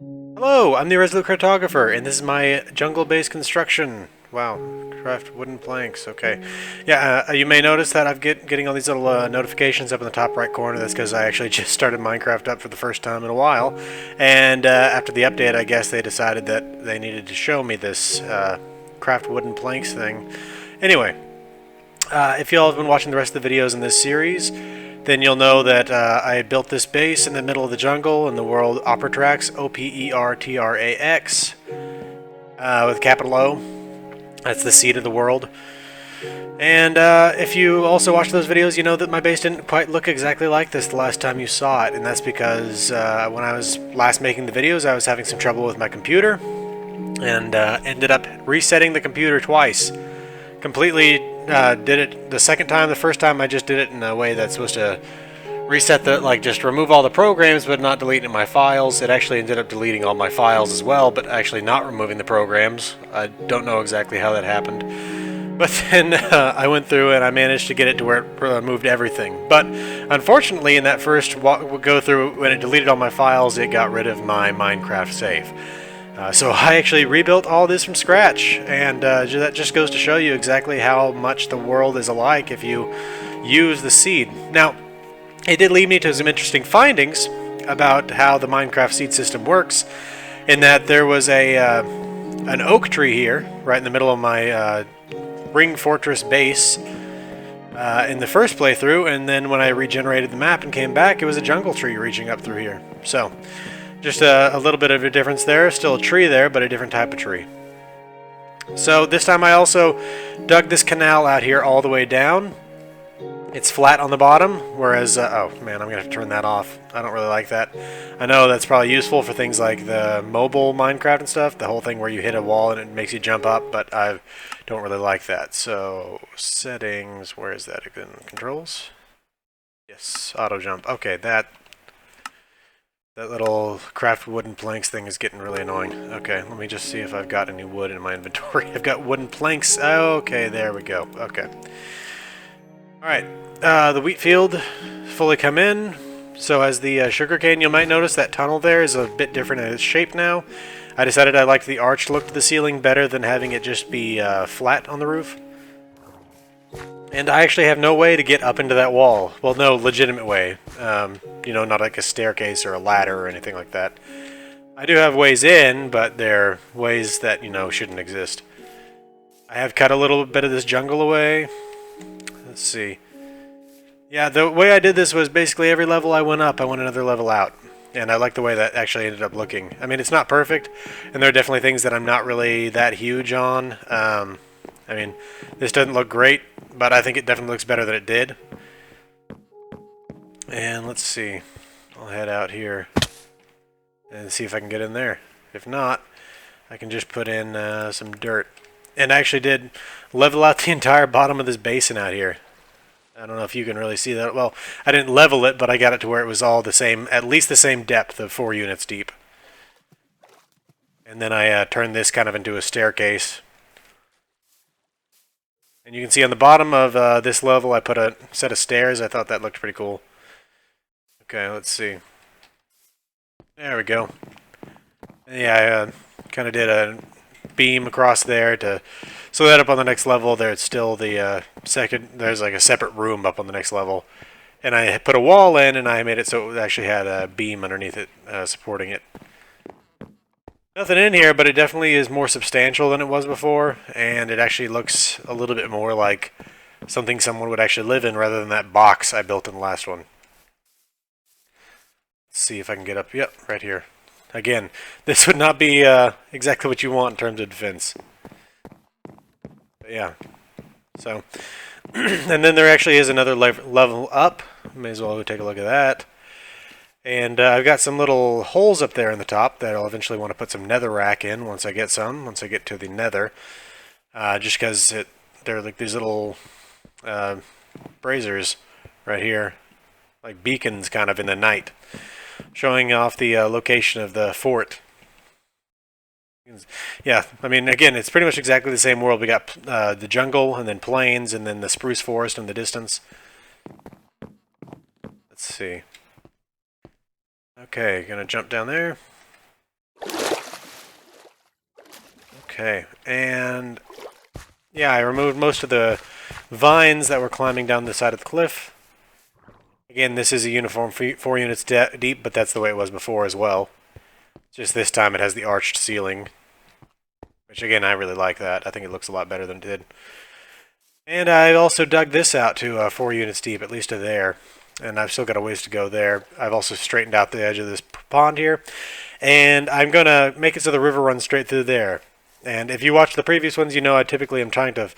Hello, I'm the Resolute Cartographer, and this is my jungle-based construction. Wow, craft wooden planks. Okay, yeah. You may notice that I'm getting all these little notifications up in the top right corner. That's because I actually just started Minecraft up for the first time in a while, and after the update, I guess they decided that they needed to show me this craft wooden planks thing. Anyway, if y'all have been watching the rest of the videos in this series, then you'll know that I built this base in the middle of the jungle in the world Opertrax, Opertrax, with capital O. That's the seed of the world. And if you also watch those videos, you know that my base didn't quite look exactly like this the last time you saw it, and that's because when I was last making the videos, I was having some trouble with my computer, and ended up resetting the computer twice. Completely did it the second time. The first time I just did it in a way that's supposed to reset just remove all the programs but not deleting my files. It actually ended up deleting all my files as well, but actually not removing the programs. I don't know exactly how that happened. But then I went through and I managed to get it to where it removed everything. But unfortunately, in that first go through, when it deleted all my files, it got rid of my Minecraft save. So I actually rebuilt all this from scratch, and that just goes to show you exactly how much the world is alike if you use the seed. Now, it did lead me to some interesting findings about how the Minecraft seed system works, in that there was an oak tree here, right in the middle of my Ring Fortress base in the first playthrough, and then when I regenerated the map and came back, it was a jungle tree reaching up through here. So, just a little bit of a difference there. Still a tree there, but a different type of tree. So this time I also dug this canal out here all the way down. It's flat on the bottom, whereas... oh, man, I'm going to have to turn that off. I don't really like that. I know that's probably useful for things like the mobile Minecraft and stuff, the whole thing where you hit a wall and it makes you jump up, but I don't really like that. So, settings, where is that again? Controls? Yes, auto jump. Okay, that little craft wooden planks thing is getting really annoying. Okay, let me just see if I've got any wood in my inventory. I've got wooden planks. Okay, there we go. Okay. Alright, the wheat field fully come in. So as the sugarcane, you might notice that tunnel there is a bit different in its shape now. I decided I liked the arched look to the ceiling better than having it just be flat on the roof. And I actually have no way to get up into that wall. Well, no legitimate way. You know, not like a staircase or a ladder or anything like that. I do have ways in, but they're ways that, you know, shouldn't exist. I have cut a little bit of this jungle away. Let's see. Yeah, the way I did this was basically every level I went up, I went another level out. And I like the way that actually ended up looking. I mean, it's not perfect, and there are definitely things that I'm not really that huge on. I mean, this doesn't look great, but I think it definitely looks better than it did. And let's see. I'll head out here and see if I can get in there. If not, I can just put in some dirt. And I actually did level out the entire bottom of this basin out here. I don't know if you can really see that. Well, I didn't level it, but I got it to where it was all the same, at least the same depth of 4 units deep. And then I turned this kind of into a staircase. And you can see on the bottom of this level I put a set of stairs. I thought that looked pretty cool. Okay, let's see. There we go. Yeah, I kind of did a beam across there to... So that up on the next level, there's still the there's like a separate room up on the next level. And I put a wall in, and I made it so it actually had a beam underneath it, supporting it. Nothing in here, but it definitely is more substantial than it was before, and it actually looks a little bit more like something someone would actually live in rather than that box I built in the last one. Let's see if I can get up. Yep, right here. Again, this would not be exactly what you want in terms of defense. But yeah. So, and then there actually is another level up. May as well go take a look at that. And I've got some little holes up there in the top that I'll eventually want to put some netherrack in once I get to the nether. Just because they're like these little braziers right here, like beacons kind of in the night, showing off the location of the fort. Yeah, I mean, again, it's pretty much exactly the same world. We got the jungle, and then plains, and then the spruce forest in the distance. Let's see. Okay, gonna jump down there. Okay, and yeah, I removed most of the vines that were climbing down the side of the cliff. Again, this is a uniform 4 units deep, but that's the way it was before as well. Just this time it has the arched ceiling, which again, I really like that. I think it looks a lot better than it did. And I also dug this out to 4 units deep, at least to there. And I've still got a ways to go there. I've also straightened out the edge of this pond here. And I'm going to make it so the river runs straight through there. And if you watch the previous ones, you know I typically am trying to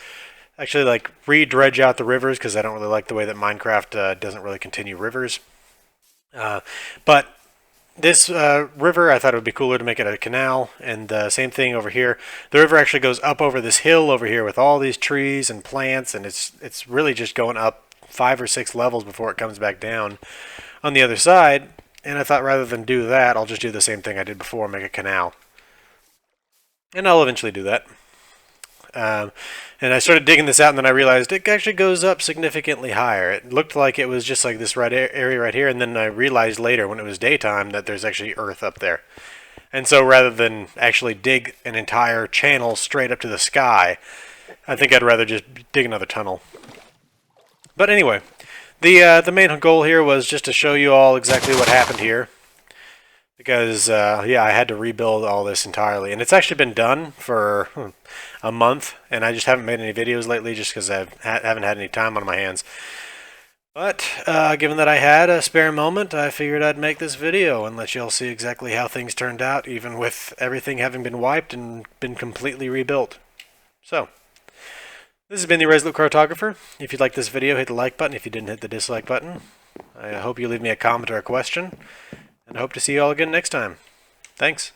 actually like re-dredge out the rivers because I don't really like the way that Minecraft doesn't really continue rivers. But this river, I thought it would be cooler to make it a canal, and same thing over here. The river actually goes up over this hill over here with all these trees and plants, and it's really just going up 5 or 6 levels before it comes back down on the other side. And I thought rather than do that, I'll just do the same thing I did before, make a canal. And I'll eventually do that. And I started digging this out, and then I realized it actually goes up significantly higher. It looked like it was just like this red area right here, and then I realized later when it was daytime that there's actually earth up there. And so rather than actually dig an entire channel straight up to the sky, I think I'd rather just dig another tunnel. But anyway, the main goal here was just to show you all exactly what happened here. Because, yeah, I had to rebuild all this entirely. And it's actually been done for a month, and I just haven't made any videos lately just because I haven't had any time on my hands. But, given that I had a spare moment, I figured I'd make this video and let y'all see exactly how things turned out, even with everything having been wiped and been completely rebuilt. So, this has been the Resolute Cartographer. If you liked this video, hit the like button. If you didn't, hit the dislike button. I hope you leave me a comment or a question. And I hope to see you all again next time. Thanks.